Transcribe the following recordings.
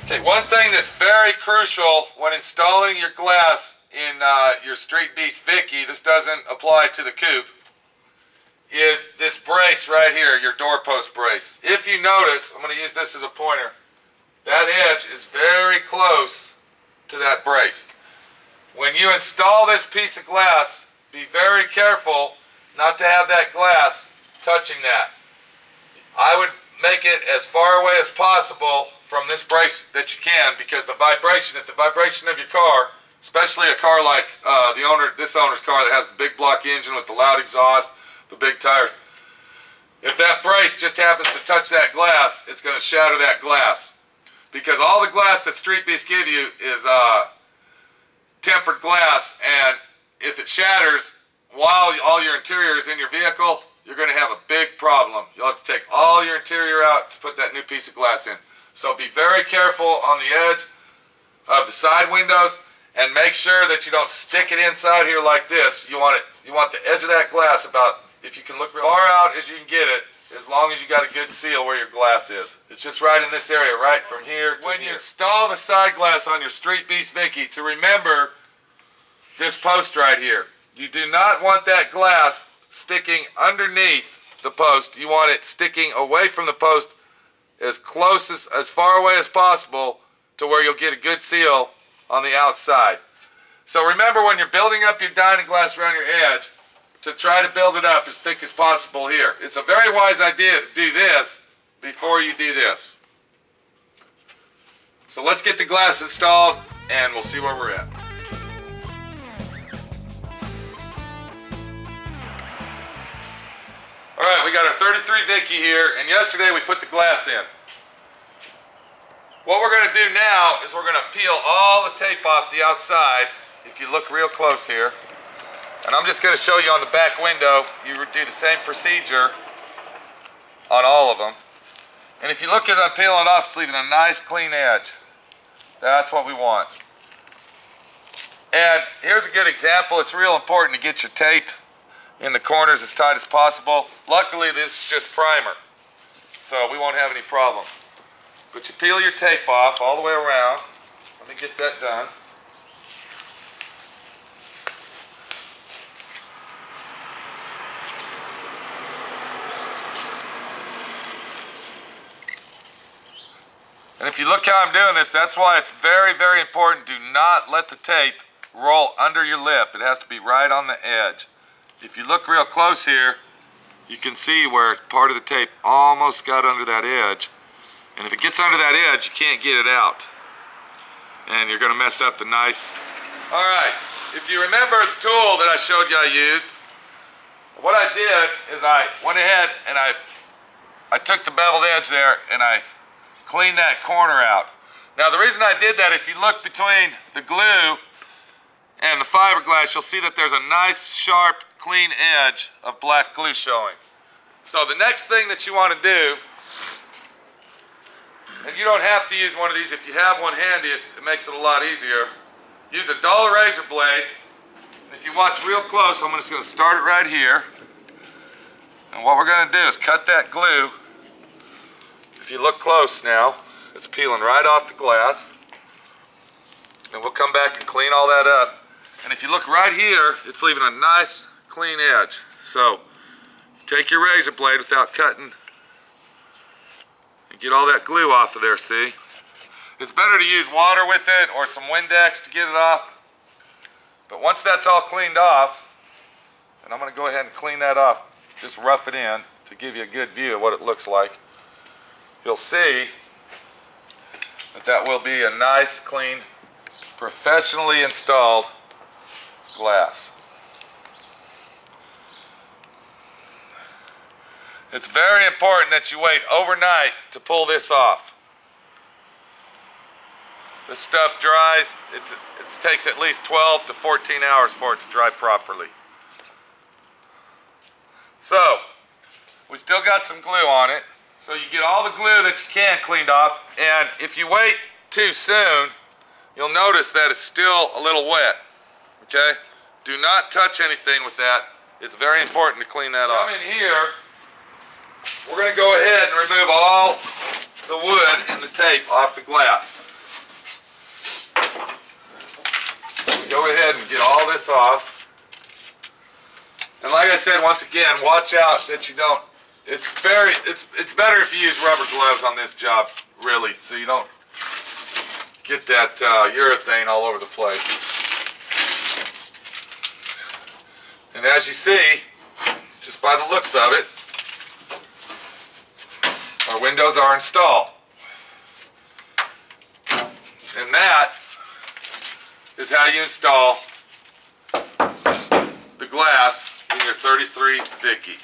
Okay, one thing that's very crucial when installing your glass in your Street Beast Vicky, this doesn't apply to the coupe, is this brace right here, your doorpost brace. If you notice, I'm going to use this as a pointer, that edge is very close to that brace. When you install this piece of glass, be very careful not to have that glass touching that. I would make it as far away as possible from this brace that you can, because the vibration, if the vibration of your car, especially a car like this owner's car that has the big block engine with the loud exhaust, the big tires, if that brace just happens to touch that glass, it's going to shatter that glass. Because all the glass that Street Beast give you is tempered glass, and if it shatters while all your interior is in your vehicle, you're going to have a big problem. You'll have to take all your interior out to put that new piece of glass in. So be very careful on the edge of the side windows, and make sure that you don't stick it inside here like this. You want the edge of that glass about, if you can look far out as you can get it, as long as you got a good seal where your glass is. It's just right in this area, right from here to when here. You install the side glass on your Street Beast Vicky, to remember this post right here. You do not want that glass sticking underneath the post. You want it sticking away from the post as far away as possible to where you'll get a good seal on the outside. So remember, when you're building up your dining glass around your edge, to try to build it up as thick as possible here. It's a very wise idea to do this before you do this. So let's get the glass installed and we'll see where we're at. Alright, we got our 33 Vicky here, and yesterday we put the glass in. What we're going to do now is we're going to peel all the tape off the outside, if you look real close here. And I'm just going to show you on the back window, you would do the same procedure on all of them. And if you look as I'm peeling it off, it's leaving a nice clean edge. That's what we want. And here's a good example. It's real important to get your tape in the corners as tight as possible. Luckily, this is just primer, so we won't have any problem. But you peel your tape off all the way around. Let me get that done. And if you look how I'm doing this, that's why it's very, very important. Do not let the tape roll under your lip. It has to be right on the edge. If you look real close here, you can see where part of the tape almost got under that edge. And if it gets under that edge, you can't get it out. And you're going to mess up the nice... Alright, if you remember the tool that I showed you I used, what I did is I went ahead and I took the beveled edge there and I cleaned that corner out. Now the reason I did that, if you look between the glue and the fiberglass, you'll see that there's a nice sharp clean edge of black glue showing. So the next thing that you want to do, and you don't have to use one of these, if you have one handy it makes it a lot easier, use a dull razor blade. And if you watch real close, I'm just going to start it right here, and what we're going to do is cut that glue. If you look close now, it's peeling right off the glass, and we'll come back and clean all that up. And if you look right here, it's leaving a nice clean edge. So take your razor blade without cutting and get all that glue off of there, see? It's better to use water with it or some Windex to get it off. But once that's all cleaned off, and I'm going to go ahead and clean that off, just rough it in to give you a good view of what it looks like. You'll see that that will be a nice, clean, professionally installed glass. It's very important that you wait overnight to pull this off. This stuff dries, it takes at least 12 to 14 hours for it to dry properly. So, we still got some glue on it. So you get all the glue that you can cleaned off, and if you wait too soon, you'll notice that it's still a little wet. Okay? Do not touch anything with that. It's very important to clean that off. Come in here, we're going to go ahead and remove all the wood and the tape off the glass. go ahead and get all this off. And like I said, once again, watch out that you don't. It's better if you use rubber gloves on this job, really, so you don't get that urethane all over the place. And as you see, just by the looks of it, our windows are installed. And that is how you install the glass in your 33 Vicky.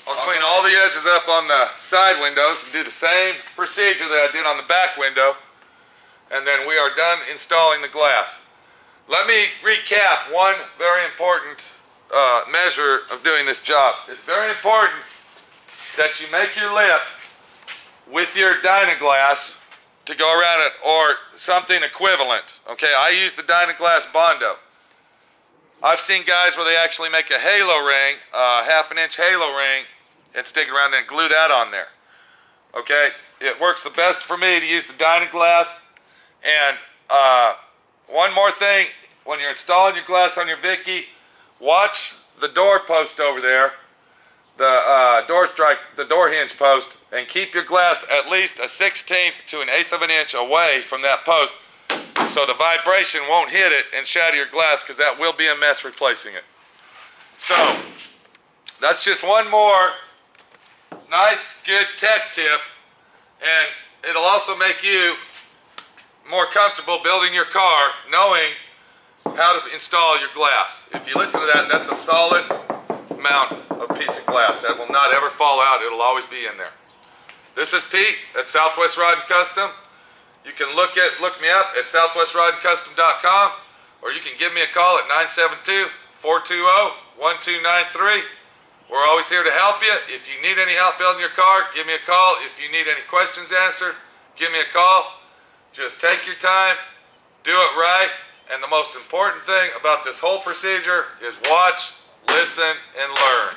I'll clean all the edges up on the side windows and do the same procedure that I did on the back window, and then we are done installing the glass. Let me recap one very important measure of doing this job. It's very important that you make your lip with your Dynaglass to go around it, or something equivalent. Okay, I use the Dynaglass Bondo. I've seen guys where they actually make a halo ring, half-an-inch halo ring, and stick it around and glue that on there. Okay, it works the best for me to use the Dynaglass. And one more thing, when you're installing your glass on your Vicky, watch the door post over there, the door hinge post, and keep your glass at least a 1/16 to an 1/8 of an inch away from that post, so the vibration won't hit it and shatter your glass, because that will be a mess replacing it. So that's just one more nice, good tech tip, and it'll also make you more comfortable building your car, knowing how to install your glass. If you listen to that, that's a solid amount of piece of glass that will not ever fall out. It'll always be in there. This is Pete at Southwest Rod and Custom. You can look me up at southwestrodandcustom.com, or you can give me a call at 972-420-1293. We're always here to help you. If you need any help building your car, give me a call. If you need any questions answered, give me a call. Just take your time, do it right, and the most important thing about this whole procedure is watch, listen, and learn.